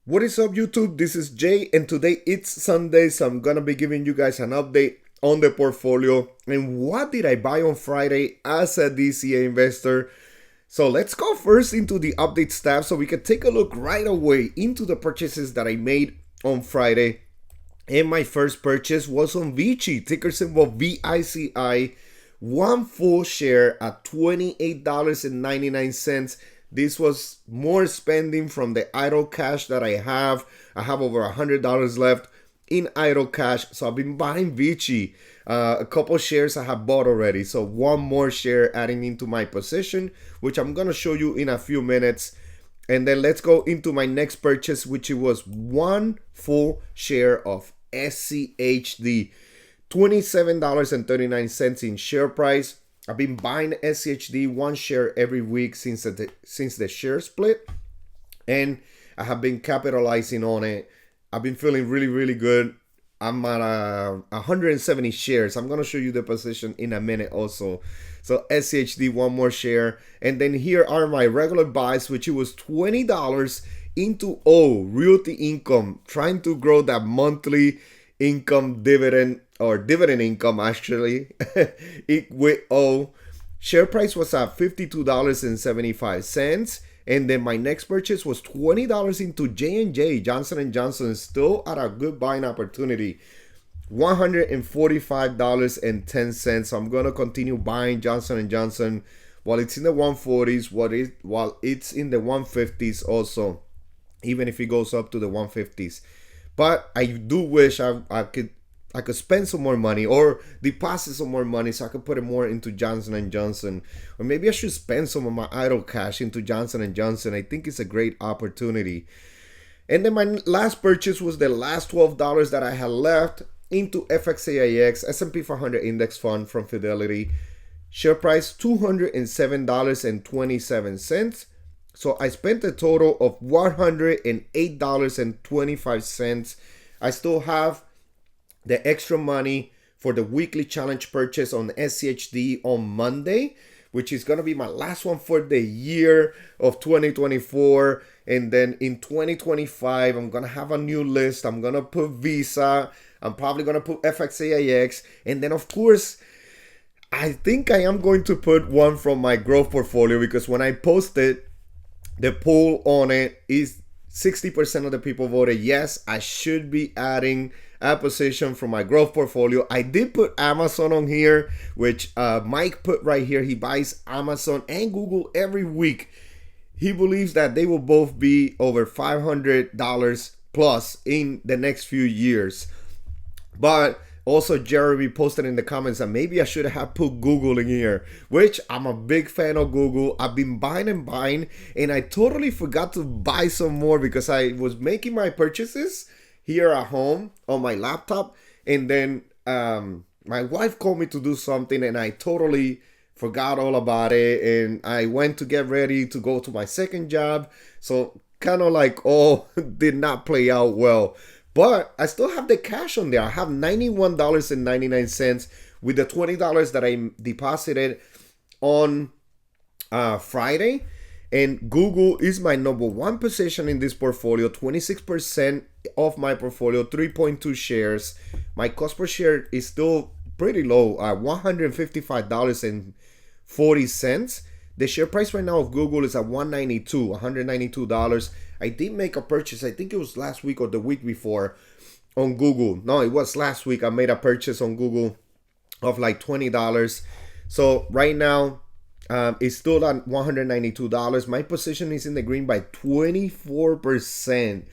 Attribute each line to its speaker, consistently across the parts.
Speaker 1: What is up, YouTube? This is Jay, and today it's Sunday, so I'm gonna be giving you guys an update on the portfolio and what did I buy on Friday as a DCA investor. So let's go first into the updates tab so we can take a look right away into the purchases that I made on Friday. And my first purchase was on Vici, ticker symbol VICI, one full share at $28.99. This was more spending from the idle cash that I have. I have over $100 left in idle cash. So I've been buying Vici. A couple shares I have bought already. So one more share adding into my position, which I'm going to show you in a few minutes. And then let's go into my next purchase, which was one full share of SCHD. $27.39 in share price. I've been buying SCHD one share every week since the share split, and I have been capitalizing on it. I've been feeling really good. I'm at 170 shares. I'm gonna show you the position in a minute also. So SCHD one more share, and then here are my regular buys, which it was $20 into Realty Income, trying to grow that monthly income dividend income actually with share price was at $52.75, and then my next purchase was $20 into J&J, Johnson & Johnson, still at a good buying opportunity, $145.10. So I'm gonna continue buying Johnson & Johnson while it's in the 140s, while it's in the 150s also, even if it goes up to the 150s. But I do wish I could spend some more money or deposit some more money so I could put it more into Johnson & Johnson. Or maybe I should spend some of my idle cash into Johnson & Johnson. I think it's a great opportunity. And then my last purchase was the last $12 that I had left into FXAIX, S&P 500 Index Fund from Fidelity. Share price $207.27. So I spent a total of $108.25. I still have the extra money for the weekly challenge purchase on SCHD on Monday, which is going to be my last one for the year of 2024. And then in 2025, I'm going to have a new list. I'm going to put Visa. I'm probably going to put FXAIX. And then, of course, I think I am going to put one from my growth portfolio, because when I posted the poll on it, is 60% of the people voted yes, I should be adding a position from my growth portfolio. I did put Amazon on here, which Mike put right here. He buys Amazon and Google every week. He believes that they will both be over $500 plus in the next few years. But also, Jeremy posted in the comments that maybe I should have put Google in here, which I'm a big fan of Google. I've been buying, and I totally forgot to buy some more because I was making my purchases here at home on my laptop, and then my wife called me to do something, and I totally forgot all about it, and I went to get ready to go to my second job, so kind of like all did not play out well. But I still have the cash on there. I have $91.99 with the $20 that I deposited on Friday. And Google is my number one position in this portfolio, 26% of my portfolio, 3.2 shares. My cost per share is still pretty low, $155.40. The share price right now of Google is at $192. I did make a purchase, I think it was last week or the week before, on Google. No, it was last week. I made a purchase on Google of like $20. So right now, it's still at $192. My position is in the green by 24%.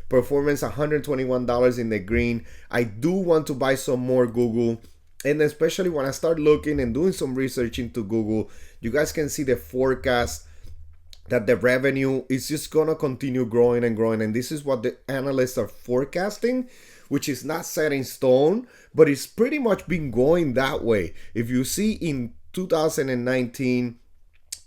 Speaker 1: Performance $121 in the green. I do want to buy some more Google. And especially when I start looking and doing some research into Google, you guys can see the forecast that the revenue is just gonna continue growing and growing. And this is what the analysts are forecasting, which is not set in stone, but it's pretty much been going that way. If you see in 2019,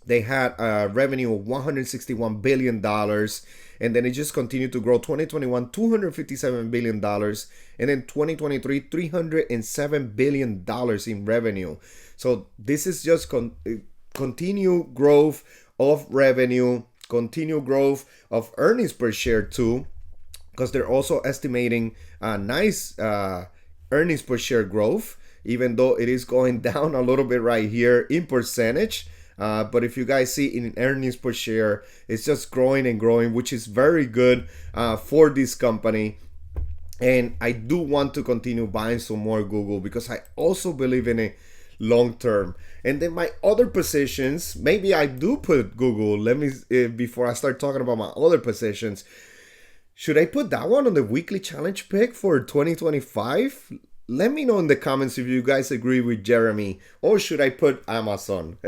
Speaker 1: they had a revenue of $161 billion, and then it just continued to grow. 2021, $257 billion, and then 2023, $307 billion in revenue. So this is just continue growth of revenue, continue growth of earnings per share too. because they're also estimating a nice earnings per share growth, even though it is going down a little bit right here in percentage. But if you guys see in earnings per share, it's just growing and growing, which is very good for this company. And I do want to continue buying some more Google because I also believe in it long term. And then my other positions, maybe I do put Google. Let me, before I start talking about my other positions, should I put that one on the weekly challenge pick for 2025? Let me know in the comments if you guys agree with Jeremy, or should I put Amazon?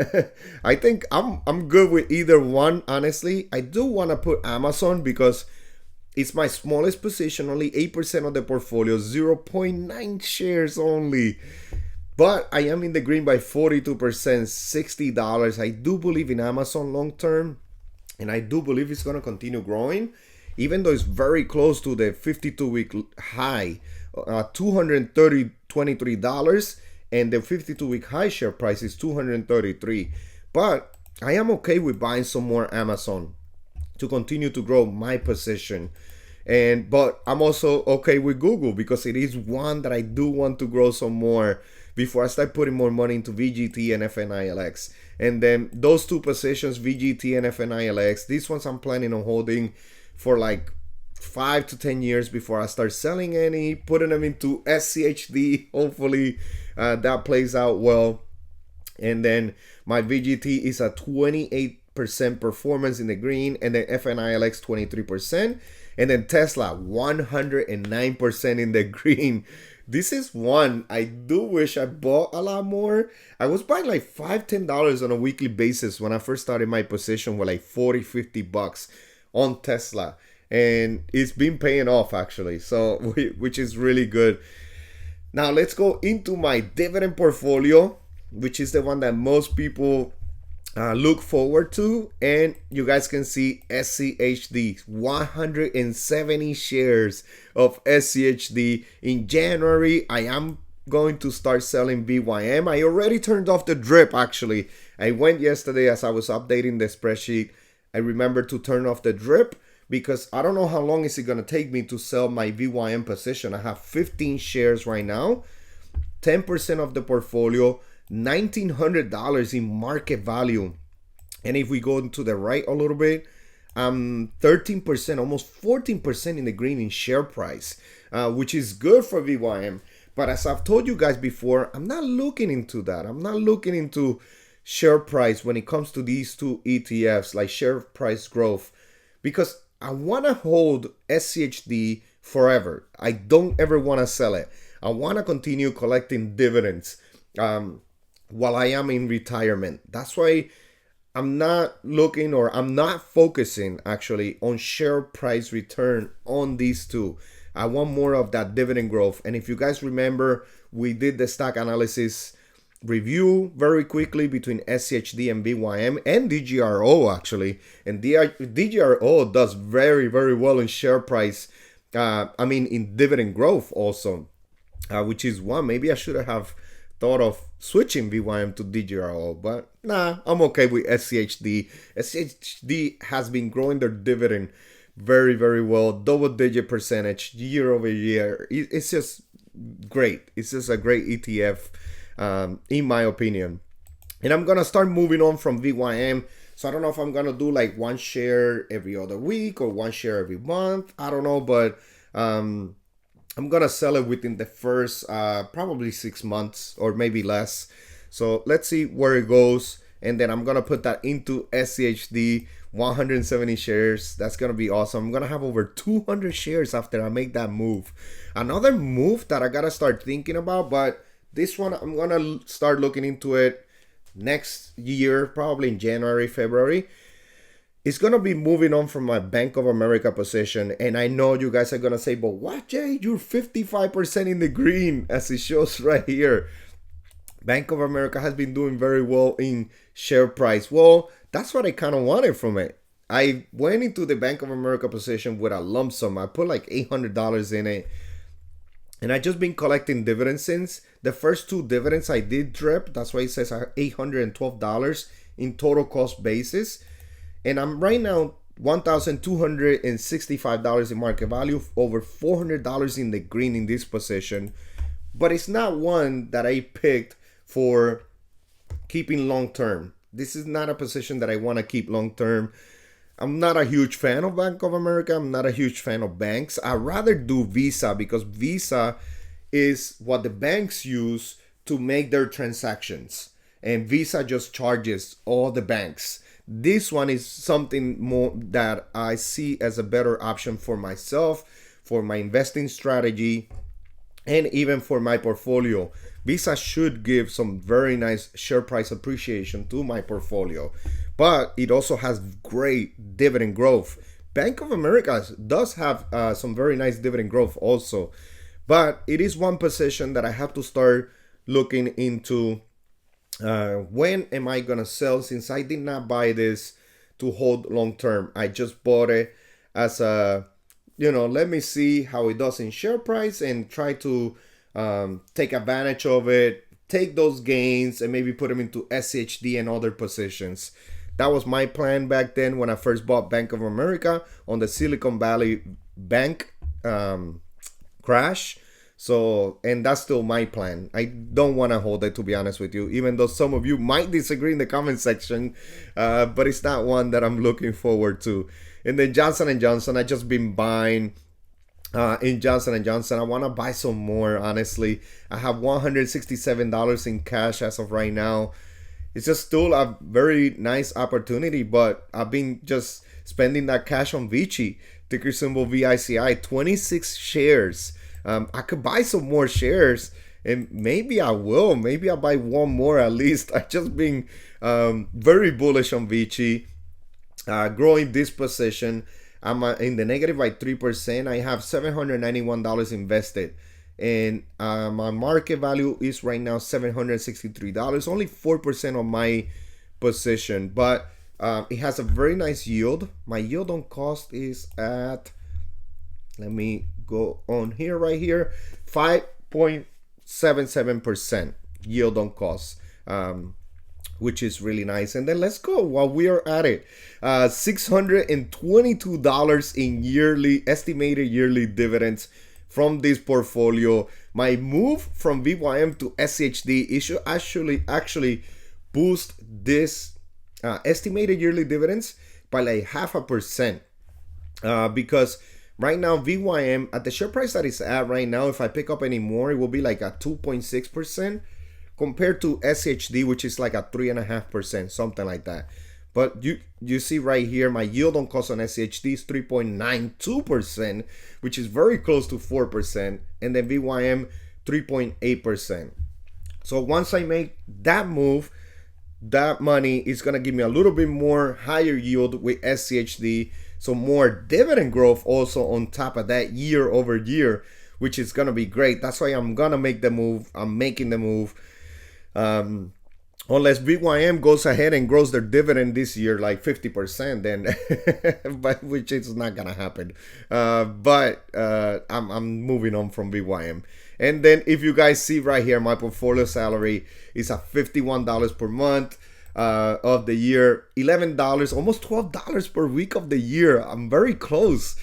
Speaker 1: I think I'm good with either one, honestly. I do want to put Amazon because it's my smallest position, only 8% of the portfolio, 0.9 shares only. But I am in the green by 42%, $60. I do believe in Amazon long term, and I do believe it's going to continue growing, even though it's very close to the 52-week high, $223, and the 52-week high share price is $233. But I am okay with buying some more Amazon to continue to grow my position. But I'm also okay with Google because it is one that I do want to grow some more before I start putting more money into VGT and FNILX. And then those two positions, VGT and FNILX, these ones I'm planning on holding for like 5 to 10 years before I start selling any, putting them into SCHD. Hopefully that plays out well. And then my VGT is a 28% performance in the green, and then FNILX 23%, and then Tesla 109% in the green. This is one I do wish I bought a lot more. I was buying like $5-10 on a weekly basis when I first started my position with like $40-50 on Tesla, and it's been paying off actually, so which is really good. Now let's go into my dividend portfolio, which is the one that most people look forward to. And you guys can see SCHD, 170 shares of SCHD. In January, I am going to start selling VYM. I already turned off the drip actually. I went yesterday as I was updating the spreadsheet. I remembered to turn off the drip because I don't know how long is it going to take me to sell my VYM position. I have 15 shares right now, 10% of the portfolio, $1,900 in market value. And if we go into the right a little bit, 13%, almost 14% in the green in share price, which is good for VYM. But as I've told you guys before, I'm not looking into that. I'm not looking into share price when it comes to these two ETFs, like share price growth, because I want to hold SCHD forever. I don't ever want to sell it. I want to continue collecting dividends while I am in retirement. That's why I'm not looking, or I'm not focusing actually on share price return on these two. I want more of that dividend growth. And if you guys remember, we did the stock analysis review very quickly between SCHD and VYM and DGRO actually. And DGRO does very, very well in share price. In dividend growth also, which is one. Maybe I should have thought of switching VYM to DGRO, but nah, I'm okay with SCHD. SCHD has been growing their dividend very, very well, double-digit percentage year over year. It's just great. It's just a great ETF, in my opinion. And I'm gonna start moving on from VYM. So I don't know if I'm gonna do like one share every other week or one share every month. I don't know, but I'm gonna sell it within the first probably 6 months or maybe less. So let's see where it goes, and then I'm gonna put that into SCHD, 170 shares. That's gonna be awesome. I'm gonna have over 200 shares after I make that move. Another move that I gotta start thinking about, but this one I'm gonna start looking into it next year, probably in January, February. It's going to be moving on from my Bank of America position. And I know you guys are going to say, but what, Jay? You're 55% in the green, as it shows right here. Bank of America has been doing very well in share price. Well, that's what I kind of wanted from it. I went into the Bank of America position with a lump sum. I put like $800 in it. And I just been collecting dividends since. The first two dividends I did drip. That's why it says $812 in total cost basis. And I'm right now $1,265 in market value, over $400 in the green in this position. But it's not one that I picked for keeping long term. This is not a position that I want to keep long term. I'm not a huge fan of Bank of America. I'm not a huge fan of banks. I'd rather do Visa, because Visa is what the banks use to make their transactions. And Visa just charges all the banks. This one is something more that I see as a better option for myself, for my investing strategy, and even for my portfolio. Visa should give some very nice share price appreciation to my portfolio, but it also has great dividend growth. Bank of America does have some very nice dividend growth also, but it is one position that I have to start looking into. When am I gonna sell, since I did not buy this to hold long term? I just bought it as a, let me see how it does in share price and try to take advantage of it, take those gains and maybe put them into SCHD and other positions. That was my plan back then when I first bought Bank of America on the Silicon Valley Bank crash. So, and that's still my plan. I don't want to hold it, to be honest with you, even though some of you might disagree in the comment section, but it's not one that I'm looking forward to. And then Johnson & Johnson, I just been buying in Johnson & Johnson. I want to buy some more, honestly. I have $167 in cash as of right now. It's just still a very nice opportunity, but I've been just spending that cash on Vici, ticker symbol VICI, 26 shares. I could buy some more shares, and maybe I will. Maybe I'll buy one more at least. I've just been very bullish on Vici, growing this position. I'm in the negative by 3%. I have $791 invested, and my market value is right now $763. Only 4% of my position, but it has a very nice yield. My yield on cost is at, let me go on here, right here, 5.77% yield on cost, which is really nice. And then let's go while we are at it. $622 in estimated yearly dividends from this portfolio. My move from VYM to SCHD, it should actually boost this estimated yearly dividends by like 0.5%, because right now, VYM, at the share price that it's at right now, if I pick up any more, it will be like a 2.6% compared to SCHD, which is like a 3.5%, something like that. But you see right here, my yield on cost on SCHD is 3.92%, which is very close to 4%. And then VYM, 3.8%. So once I make that move, that money is going to give me a little bit more higher yield with SCHD. So more dividend growth also on top of that year over year, which is going to be great. That's why I'm going to make the move. I'm making the move. Unless BYM goes ahead and grows their dividend this year like 50%, then but which is not going to happen. But I'm moving on from BYM. And then if you guys see right here, my portfolio salary is at $51 per month. Of the year, $11, almost $12 per week of the year. I'm very close.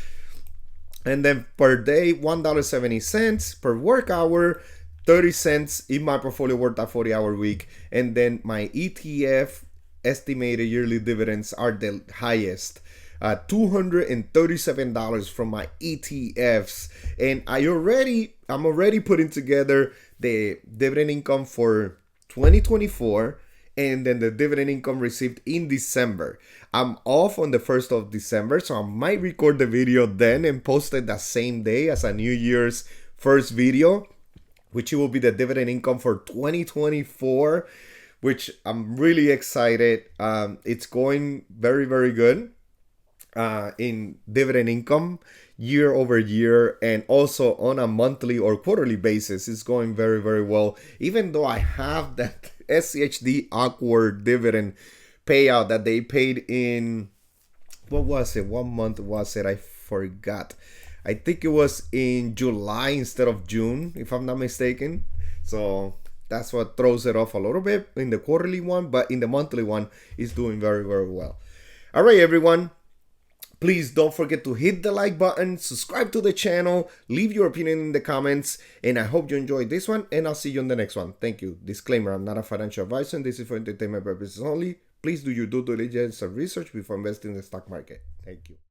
Speaker 1: And then per day, $1.70 per work hour, 30 cents in my portfolio worth a 40-hour week. And then my ETF estimated yearly dividends are the highest. $237 from my ETFs. And I'm already putting together the dividend income for 2024. And then the dividend income received in December. I'm off on the 1st of December, so I might record the video then and post it that same day as a New Year's first video, which will be the dividend income for 2024, which I'm really excited. It's going very, very good in dividend income year over year, and also on a monthly or quarterly basis. It's going very, very well, even though I have that SCHD awkward dividend payout that they paid in, what was it? What month was it? I forgot. I think it was in July instead of June, if I'm not mistaken. So that's what throws it off a little bit in the quarterly one, but in the monthly one, it's doing very, very well. All right, everyone. Please don't forget to hit the like button, subscribe to the channel, leave your opinion in the comments, and I hope you enjoyed this one, and I'll see you on the next one. Thank you. Disclaimer, I'm not a financial advisor, and this is for entertainment purposes only. Please do your due diligence and research before investing in the stock market. Thank you.